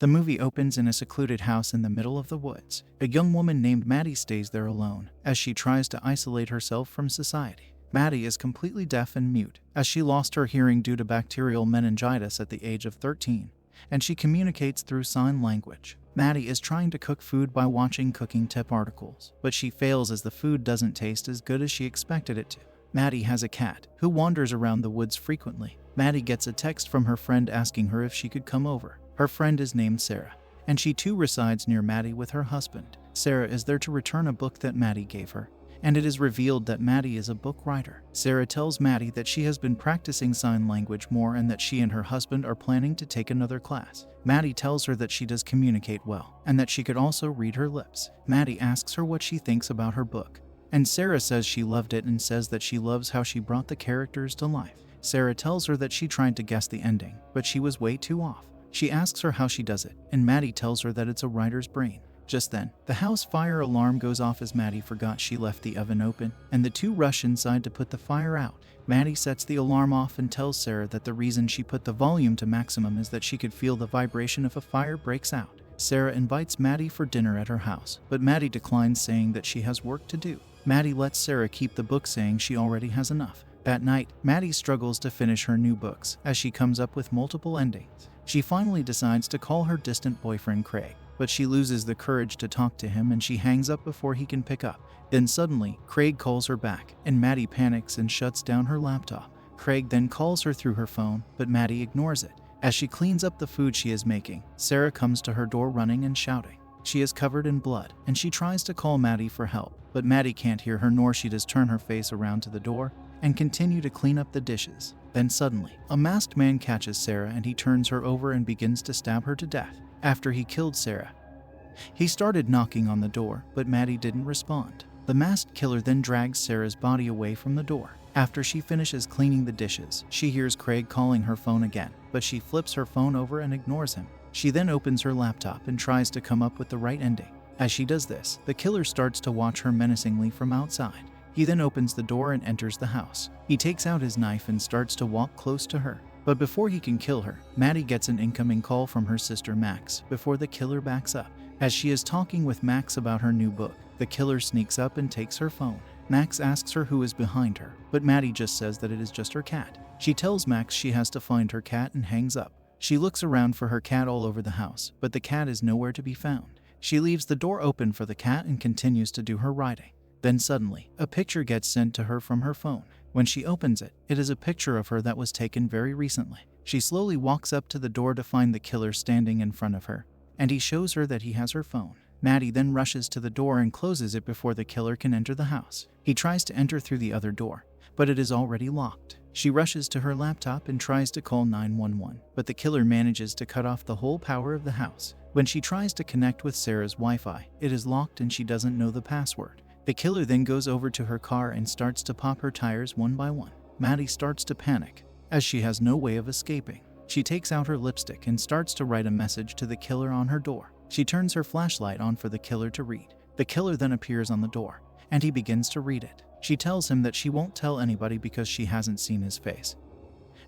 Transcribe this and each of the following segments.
The movie opens in a secluded house in the middle of the woods. A young woman named Maddie stays there alone, as she tries to isolate herself from society. Maddie is completely deaf and mute, as she lost her hearing due to bacterial meningitis at the age of 13, and she communicates through sign language. Maddie is trying to cook food by watching cooking tip articles, but she fails as the food doesn't taste as good as she expected it to. Maddie has a cat, who wanders around the woods frequently. Maddie gets a text from her friend asking her if she could come over. Her friend is named Sarah, and she too resides near Maddie with her husband. Sarah is there to return a book that Maddie gave her, and it is revealed that Maddie is a book writer. Sarah tells Maddie that she has been practicing sign language more and that she and her husband are planning to take another class. Maddie tells her that she does communicate well, and that she could also read her lips. Maddie asks her what she thinks about her book, and Sarah says she loved it and says that she loves how she brought the characters to life. Sarah tells her that she tried to guess the ending, but she was way too off. She asks her how she does it, and Maddie tells her that it's a writer's brain. Just then, the house fire alarm goes off as Maddie forgot she left the oven open, and the two rush inside to put the fire out. Maddie sets the alarm off and tells Sarah that the reason she put the volume to maximum is that she could feel the vibration if a fire breaks out. Sarah invites Maddie for dinner at her house, but Maddie declines, saying that she has work to do. Maddie lets Sarah keep the book, saying she already has enough. That night, Maddie struggles to finish her new books as she comes up with multiple endings. She finally decides to call her distant boyfriend Craig, but she loses the courage to talk to him and she hangs up before he can pick up. Then suddenly, Craig calls her back, and Maddie panics and shuts down her laptop. Craig then calls her through her phone, but Maddie ignores it. As she cleans up the food she is making, Sarah comes to her door running and shouting. She is covered in blood, and she tries to call Maddie for help, but Maddie can't hear her, nor she does turn her face around to the door and continue to clean up the dishes. Then suddenly, a masked man catches Sarah and he turns her over and begins to stab her to death. After he killed Sarah, he started knocking on the door, but Maddie didn't respond. The masked killer then drags Sarah's body away from the door. After she finishes cleaning the dishes, she hears Craig calling her phone again, but she flips her phone over and ignores him. She then opens her laptop and tries to come up with the right ending. As she does this, the killer starts to watch her menacingly from outside. He then opens the door and enters the house. He takes out his knife and starts to walk close to her. But before he can kill her, Maddie gets an incoming call from her sister Max before the killer backs up. As she is talking with Max about her new book, the killer sneaks up and takes her phone. Max asks her who is behind her, but Maddie just says that it is just her cat. She tells Max she has to find her cat and hangs up. She looks around for her cat all over the house, but the cat is nowhere to be found. She leaves the door open for the cat and continues to do her writing. Then suddenly, a picture gets sent to her from her phone. When she opens it, it is a picture of her that was taken very recently. She slowly walks up to the door to find the killer standing in front of her, and he shows her that he has her phone. Maddie then rushes to the door and closes it before the killer can enter the house. He tries to enter through the other door, but it is already locked. She rushes to her laptop and tries to call 911, but the killer manages to cut off the whole power of the house. When she tries to connect with Sarah's Wi-Fi, it is locked and she doesn't know the password. The killer then goes over to her car and starts to pop her tires one by one. Maddie starts to panic, as she has no way of escaping. She takes out her lipstick and starts to write a message to the killer on her door. She turns her flashlight on for the killer to read. The killer then appears on the door, and he begins to read it. She tells him that she won't tell anybody because she hasn't seen his face,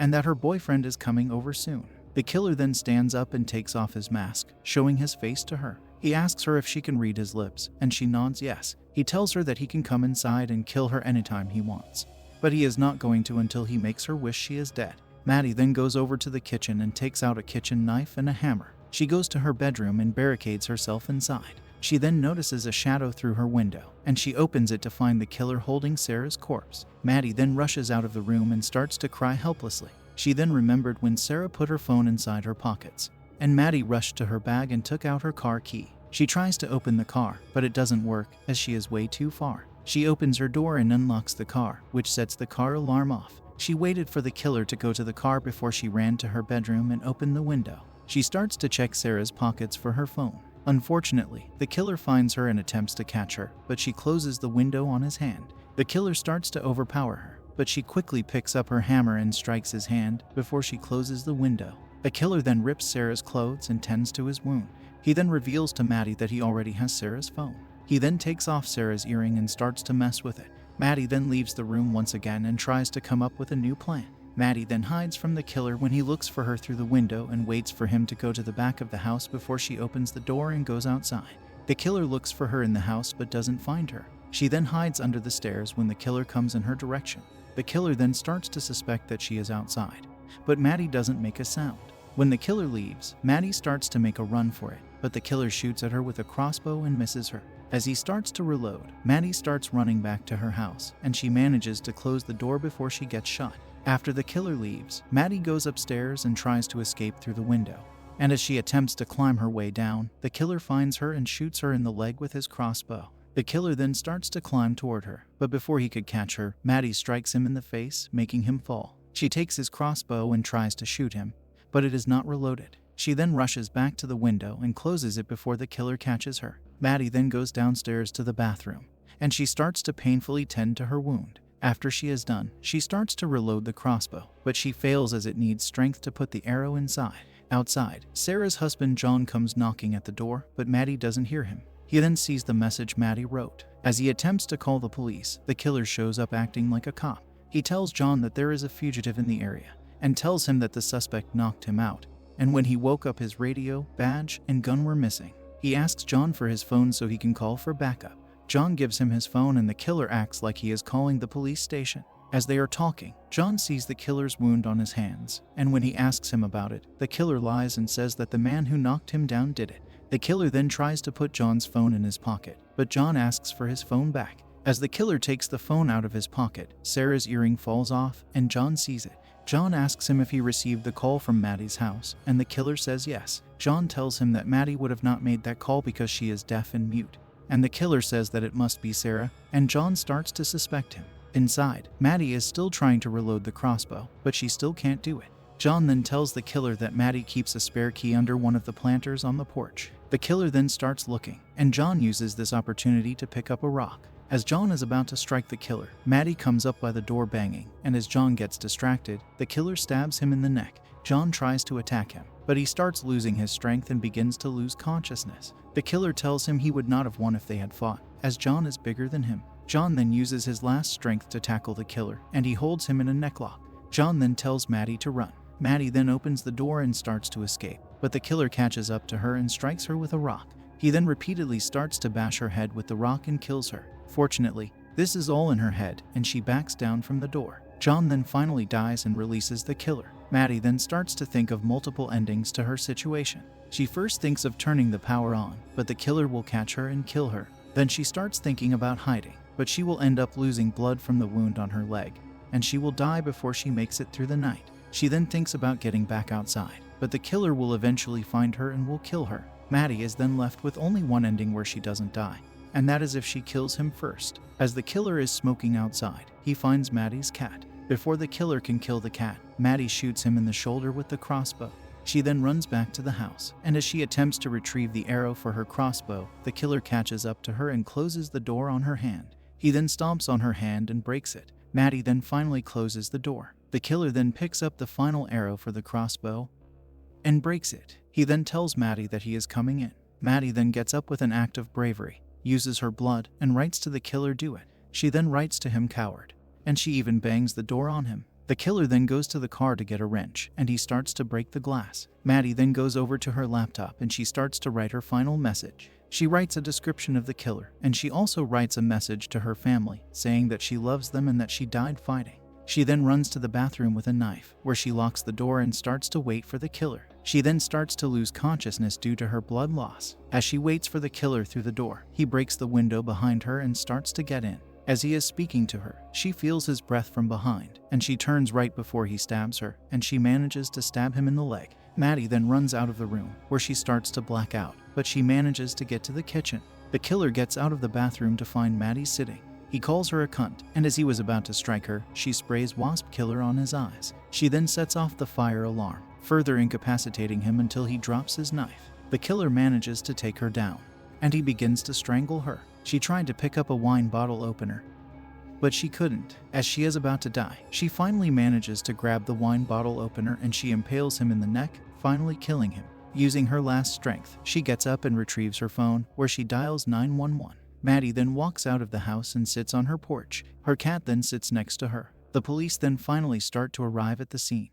and that her boyfriend is coming over soon. The killer then stands up and takes off his mask, showing his face to her. He asks her if she can read his lips, and she nods yes. He tells her that he can come inside and kill her anytime he wants, but he is not going to until he makes her wish she is dead. Maddie then goes over to the kitchen and takes out a kitchen knife and a hammer. She goes to her bedroom and barricades herself inside. She then notices a shadow through her window, and she opens it to find the killer holding Sarah's corpse. Maddie then rushes out of the room and starts to cry helplessly. She then remembered when Sarah put her phone inside her pockets, and Maddie rushed to her bag and took out her car key. She tries to open the car, but it doesn't work as she is way too far. She opens her door and unlocks the car, which sets the car alarm off. She waited for the killer to go to the car before she ran to her bedroom and opened the window. She starts to check Sarah's pockets for her phone. Unfortunately, the killer finds her and attempts to catch her, but she closes the window on his hand. The killer starts to overpower her, but she quickly picks up her hammer and strikes his hand before she closes the window. The killer then rips Sarah's clothes and tends to his wound. He then reveals to Maddie that he already has Sarah's phone. He then takes off Sarah's earring and starts to mess with it. Maddie then leaves the room once again and tries to come up with a new plan. Maddie then hides from the killer when he looks for her through the window and waits for him to go to the back of the house before she opens the door and goes outside. The killer looks for her in the house but doesn't find her. She then hides under the stairs when the killer comes in her direction. The killer then starts to suspect that she is outside, but Maddie doesn't make a sound. When the killer leaves, Maddie starts to make a run for it, but the killer shoots at her with a crossbow and misses her. As he starts to reload, Maddie starts running back to her house, and she manages to close the door before she gets shot. After the killer leaves, Maddie goes upstairs and tries to escape through the window. And as she attempts to climb her way down, the killer finds her and shoots her in the leg with his crossbow. The killer then starts to climb toward her, but before he could catch her, Maddie strikes him in the face, making him fall. She takes his crossbow and tries to shoot him, but it is not reloaded. She then rushes back to the window and closes it before the killer catches her. Maddie then goes downstairs to the bathroom, and she starts to painfully tend to her wound. After she is done, she starts to reload the crossbow, but she fails as it needs strength to put the arrow inside. Outside, Sarah's husband John comes knocking at the door, but Maddie doesn't hear him. He then sees the message Maddie wrote. As he attempts to call the police, the killer shows up acting like a cop. He tells John that there is a fugitive in the area, and tells him that the suspect knocked him out, and when he woke up his radio, badge, and gun were missing. He asks John for his phone so he can call for backup. John gives him his phone and the killer acts like he is calling the police station. As they are talking, John sees the killer's wound on his hands, and when he asks him about it, the killer lies and says that the man who knocked him down did it. The killer then tries to put John's phone in his pocket, but John asks for his phone back. As the killer takes the phone out of his pocket, Sarah's earring falls off, and John sees it. John asks him if he received the call from Maddie's house, and the killer says yes. John tells him that Maddie would have not made that call because she is deaf and mute, and the killer says that it must be Sarah, and John starts to suspect him. Inside, Maddie is still trying to reload the crossbow, but she still can't do it. John then tells the killer that Maddie keeps a spare key under one of the planters on the porch. The killer then starts looking, and John uses this opportunity to pick up a rock. As John is about to strike the killer, Maddie comes up by the door banging, and as John gets distracted, the killer stabs him in the neck. John tries to attack him, but he starts losing his strength and begins to lose consciousness. The killer tells him he would not have won if they had fought, as John is bigger than him. John then uses his last strength to tackle the killer, and he holds him in a necklock. John then tells Maddie to run. Maddie then opens the door and starts to escape, but the killer catches up to her and strikes her with a rock. He then repeatedly starts to bash her head with the rock and kills her. Fortunately, this is all in her head, and she backs down from the door. John then finally dies and releases the killer. Maddie then starts to think of multiple endings to her situation. She first thinks of turning the power on, but the killer will catch her and kill her. Then she starts thinking about hiding, but she will end up losing blood from the wound on her leg, and she will die before she makes it through the night. She then thinks about getting back outside, but the killer will eventually find her and will kill her. Maddie is then left with only one ending where she doesn't die, and that is if she kills him first. As the killer is smoking outside, he finds Maddie's cat. Before the killer can kill the cat, Maddie shoots him in the shoulder with the crossbow. She then runs back to the house, and as she attempts to retrieve the arrow for her crossbow, the killer catches up to her and closes the door on her hand. He then stomps on her hand and breaks it. Maddie then finally closes the door. The killer then picks up the final arrow for the crossbow and breaks it. He then tells Maddie that he is coming in. Maddie then gets up with an act of bravery, uses her blood, and writes to the killer, "Do it." She then writes to him, "Coward," and she even bangs the door on him. The killer then goes to the car to get a wrench, and he starts to break the glass. Maddie then goes over to her laptop and she starts to write her final message. She writes a description of the killer, and she also writes a message to her family, saying that she loves them and that she died fighting. She then runs to the bathroom with a knife, where she locks the door and starts to wait for the killer. She then starts to lose consciousness due to her blood loss. As she waits for the killer through the door, he breaks the window behind her and starts to get in. As he is speaking to her, she feels his breath from behind, and she turns right before he stabs her, and she manages to stab him in the leg. Maddie then runs out of the room, where she starts to black out, but she manages to get to the kitchen. The killer gets out of the bathroom to find Maddie sitting. He calls her a cunt, and as he was about to strike her, she sprays wasp killer on his eyes. She then sets off the fire alarm, further incapacitating him until he drops his knife. The killer manages to take her down, and he begins to strangle her. She tried to pick up a wine bottle opener, but she couldn't. As she is about to die, she finally manages to grab the wine bottle opener and she impales him in the neck, finally killing him. Using her last strength, she gets up and retrieves her phone, where she dials 911. Maddie then walks out of the house and sits on her porch. Her cat then sits next to her. The police then finally start to arrive at the scene.